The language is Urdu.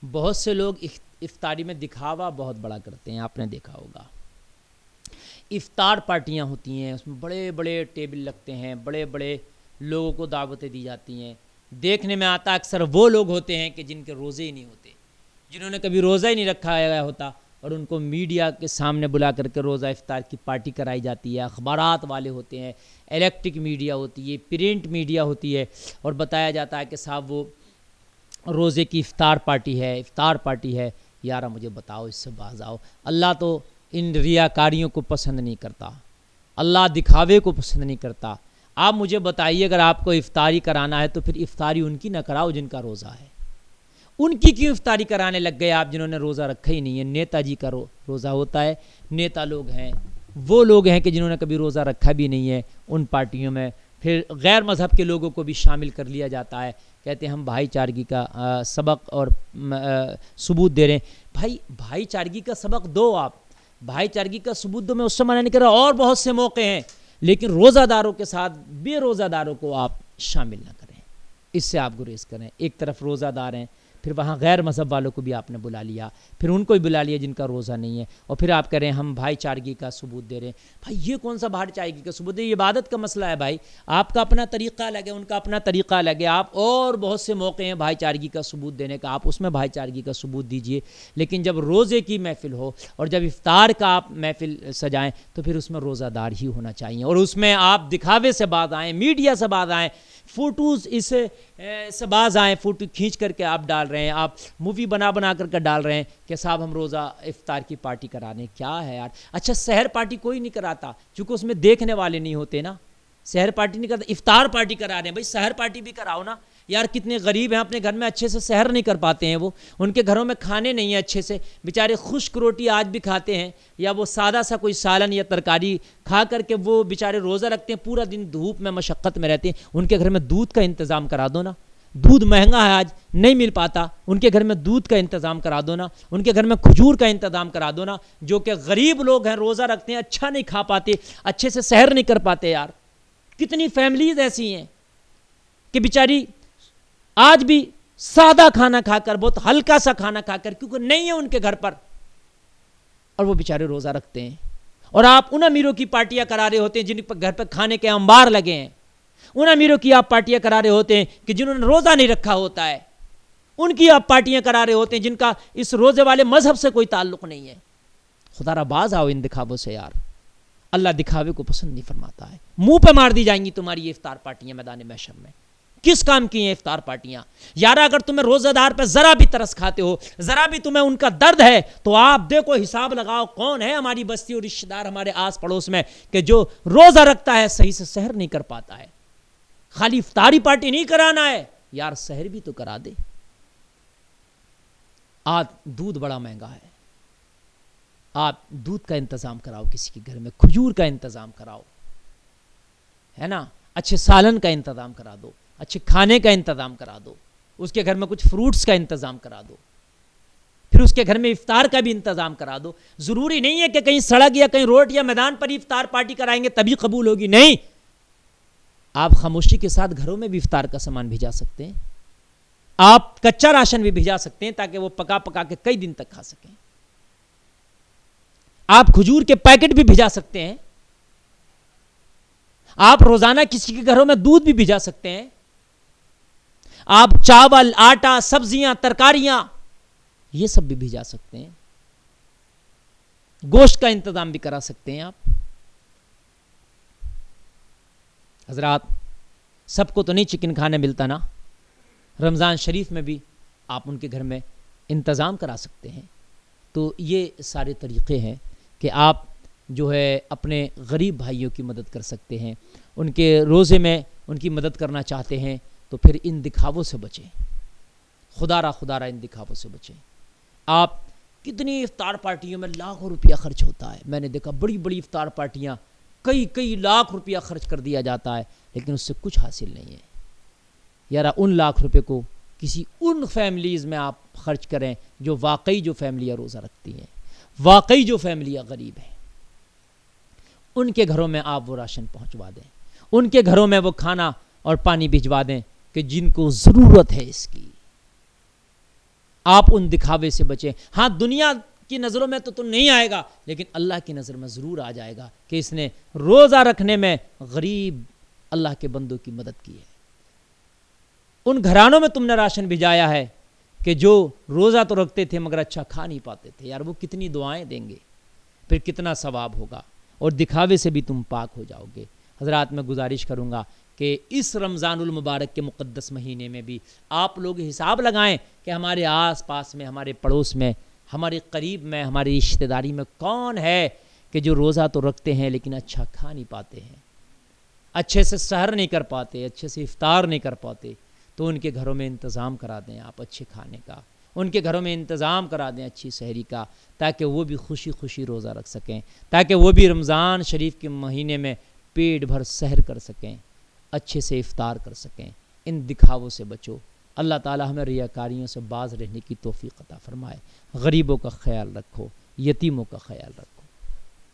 بہت سے لوگ افطاری میں دکھاوا بہت بڑا کرتے ہیں، آپ نے دیکھا ہوگا۔ افطار پارٹیاں ہوتی ہیں، اس میں بڑے بڑے ٹیبل لگتے ہیں، بڑے بڑے لوگوں کو دعوتیں دی جاتی ہیں۔ دیکھنے میں آتا اکثر وہ لوگ ہوتے ہیں کہ جن کے روزے ہی نہیں ہوتے، جنہوں نے کبھی روزہ ہی نہیں رکھا گیا ہوتا، اور ان کو میڈیا کے سامنے بلا کر کے روزہ افطار کی پارٹی کرائی جاتی ہے۔ اخبارات والے ہوتے ہیں، الیکٹرک میڈیا ہوتی ہے، پرنٹ میڈیا ہوتی ہے، اور بتایا جاتا ہے کہ صاحب وہ روزے کی افطار پارٹی ہے۔ یارہ مجھے بتاؤ، اس سے باز آؤ۔ اللہ تو ان ریاکاریوں کو پسند نہیں کرتا، اللہ دکھاوے کو پسند نہیں کرتا۔ آپ مجھے بتائیے، اگر آپ کو افطاری کرانا ہے تو پھر افطاری ان کی نہ کراؤ جن کا روزہ ہے۔ ان کی کیوں افطاری کرانے لگ گئے آپ جنہوں نے روزہ رکھا ہی نہیں ہے؟ نیتا جی کا روزہ ہوتا ہے، نیتا لوگ ہیں، وہ لوگ ہیں کہ جنہوں نے کبھی روزہ رکھا بھی نہیں ہے، ان پارٹیوں میں پھر غیر مذہب کے لوگوں کو بھی شامل کر لیا جاتا ہے۔ کہتے ہیں ہم بھائی چارگی کا سبق اور ثبوت دے رہے ہیں۔ بھائی چارگی کا سبق دو، آپ بھائی چارگی کا ثبوت دو، میں اس سے منع نہیں کر رہا، اور بہت سے موقع ہیں، لیکن روزہ داروں کے ساتھ بے روزہ داروں کو آپ شامل نہ کریں، اس سے آپ گریز کریں۔ ایک طرف روزہ دار ہیں، پھر وہاں غیر مذہب والوں کو بھی آپ نے بلا لیا، پھر ان کو بھی بلا لیا جن کا روزہ نہیں ہے، اور پھر آپ کہہ رہے ہیں ہم بھائی چارگی کا ثبوت دے رہے ہیں۔ بھائی یہ کون سا بھائی چارگی کا ثبوت ہے؟ یہ عبادت کا مسئلہ ہے بھائی، آپ کا اپنا طریقہ الگ ہے، ان کا اپنا طریقہ الگ ہے۔ آپ اور بہت سے موقع ہیں بھائی چارگی کا ثبوت دینے کا، آپ اس میں بھائی چارگی کا ثبوت دیجئے، لیکن جب روزے کی محفل ہو اور جب افطار کا آپ محفل سجائیں تو پھر اس میں روزہ دار ہی ہونا چاہیے، اور اس میں آپ دکھاوے سے باز آئیں، میڈیا سے باز آئیں، فوٹوز اس سے باز آئیں، فوٹو کھینچ کر کے آپ ڈال رہے ہیں، آپ مووی بنا کر کے ڈال رہے ہیں کہ صاحب ہم روزہ افطار کی پارٹی کرانے۔ کیا ہے یار؟ اچھا سحر پارٹی کوئی نہیں کراتا چونکہ اس میں دیکھنے والے نہیں ہوتے نا، سحر پارٹی نہیں کرتا، افطار پارٹی کرا رہے ہیں، بھائی سحر پارٹی بھی کراؤ نا یار۔ کتنے غریب ہیں، اپنے گھر میں اچھے سے سحر نہیں کر پاتے ہیں، وہ ان کے گھروں میں کھانے نہیں ہیں اچھے سے، بیچارے خشک روٹی آج بھی کھاتے ہیں، یا وہ سادہ سا کوئی سالن یا ترکاری کھا کر کے وہ بیچارے روزہ رکھتے ہیں، پورا دن دھوپ میں مشقت میں رہتے ہیں۔ ان کے گھر میں دودھ کا انتظام کرا دو نا، دودھ مہنگا ہے، آج نہیں مل پاتا، ان کے گھر میں دودھ کا انتظام کرا دو نا، ان کے گھر میں کھجور کا انتظام کرا دو نا۔ جو کہ غریب لوگ ہیں، روزہ رکھتے ہیں، اچھا نہیں کھا پاتے، اچھے سے سحر نہیں کر پاتے یار۔ کتنی فیملیز ایسی ہیں کہ بیچاری آج بھی سادہ کھانا کھا کر، بہت ہلکا سا کھانا کھا کر، کیونکہ نہیں ہے ان کے گھر پر، اور وہ بیچارے روزہ رکھتے ہیں، اور آپ ان امیروں کی پارٹیاں کرا رہے ہوتے ہیں جن پر گھر پہ کھانے کے انبار لگے ہیں، ان امیروں کی آپ پارٹیاں کرا رہے ہوتے ہیں کہ جنہوں نے روزہ نہیں رکھا ہوتا ہے، ان کی آپ پارٹیاں کرا رہے ہوتے ہیں جن کا اس روزے والے مذہب سے کوئی تعلق نہیں ہے۔ خدا را باز آؤ ان دکھاووں سے یار، اللہ دکھاوے کو پسند نہیں فرماتا ہے۔ منہ پہ مار دی جائیں گی تمہاری یہ افطار پارٹیاں میدان محشر میں۔ کس کام کی ہیں افطار پارٹیاں یارا؟ اگر تمہیں روزہ دار پہ ذرا بھی ترس کھاتے ہو، ذرا بھی تمہیں ان کا درد ہے، تو آپ دیکھو، حساب لگاؤ، کون ہے ہماری بستی اور رشتہ دار ہمارے آس پڑوس میں کہ جو روزہ رکھتا ہے صحیح سے سحر نہیں کر پاتا ہے۔ خالی افطاری پارٹی نہیں کرانا ہے یار، سحر بھی تو کرا دے۔ آج دودھ بڑا مہنگا ہے، آپ دودھ کا انتظام کراؤ، کسی کے گھر میں کھجور کا انتظام کراؤ، ہے نا، اچھے سالن کا انتظام کرا دو، اچھے کھانے کا انتظام کرا دو، اس کے گھر میں کچھ فروٹس کا انتظام کرا دو، پھر اس کے گھر میں افطار کا بھی انتظام کرا دو۔ ضروری نہیں ہے کہ کہیں سڑک یا کہیں روڈ یا میدان پر افطار پارٹی کرائیں گے تبھی قبول ہوگی، نہیں، آپ خاموشی کے ساتھ گھروں میں بھی افطار کا سامان بھیجا سکتے ہیں، آپ کچا راشن بھی بھیجا سکتے ہیں تاکہ وہ پکا پکا کے کئی دن تک کھا سکیں، آپ کھجور کے پیکٹ بھی بھیجا سکتے ہیں، آپ روزانہ کسی کے گھروں میں دودھ بھی بھیجا سکتے ہیں، آپ چاول، آٹا، سبزیاں، ترکاریاں یہ سب بھی بھیجا سکتے ہیں، گوشت کا انتظام بھی کرا سکتے ہیں آپ۔ حضرات، سب کو تو نہیں چکن کھانے ملتا نا، رمضان شریف میں بھی آپ ان کے گھر میں انتظام کرا سکتے ہیں۔ تو یہ سارے طریقے ہیں کہ آپ جو ہے اپنے غریب بھائیوں کی مدد کر سکتے ہیں، ان کے روزے میں ان کی مدد کرنا چاہتے ہیں تو پھر ان دکھاووں سے بچیں، خدا را ان دکھاووں سے بچیں۔ آپ کتنی افطار پارٹیوں میں لاکھوں روپیہ خرچ ہوتا ہے، میں نے دیکھا بڑی بڑی افطار پارٹیاں کئی لاکھ روپیہ خرچ کر دیا جاتا ہے، لیکن اس سے کچھ حاصل نہیں ہے۔ یارا ان لاکھ روپے کو کسی ان فیملیز میں آپ خرچ کریں جو واقعی جو فیملیاں روزہ رکھتی ہیں، واقعی جو فیملیاں غریب ہیں، ان کے گھروں میں آپ وہ راشن پہنچوا دیں، ان کے گھروں میں وہ کھانا اور پانی بھجوا دیں کہ جن کو ضرورت ہے اس کی۔ آپ ان دکھاوے سے بچیں. ہاں دنیا کی نظروں میں تو نہیں آئے گا، لیکن اللہ کی نظر میں ضرور آ جائے گا کہ اس نے روزہ رکھنے میں غریب اللہ کے بندوں کی مدد کی ہے. ان گھرانوں میں تم نے راشن بھیجایا ہے کہ جو روزہ تو رکھتے تھے مگر اچھا کھا نہیں پاتے تھے. یار وہ کتنی دعائیں دیں گے، پھر کتنا ثواب ہوگا، اور دکھاوے سے بھی تم پاک ہو جاؤ گے. حضرات میں گزارش کروں گا کہ اس رمضان المبارک کے مقدس مہینے میں بھی آپ لوگ حساب لگائیں کہ ہمارے آس پاس میں، ہمارے پڑوس میں، ہمارے قریب میں، ہماری رشتہ داری میں کون ہے کہ جو روزہ تو رکھتے ہیں لیکن اچھا کھا نہیں پاتے ہیں، اچھے سے سحر نہیں کر پاتے، اچھے سے افطار نہیں کر پاتے. تو ان کے گھروں میں انتظام کرا دیں آپ اچھے کھانے کا، ان کے گھروں میں انتظام کرا دیں اچھی سحری کا، تاکہ وہ بھی خوشی خوشی روزہ رکھ سکیں، تاکہ وہ بھی رمضان شریف کے مہینے میں پیٹ بھر سحر کر سکیں، اچھے سے افطار کر سکیں. ان دکھاووں سے بچو. اللہ تعالی ہمیں ریاکاریوں سے باز رہنے کی توفیق عطا فرمائے. غریبوں کا خیال رکھو، یتیموں کا خیال رکھو.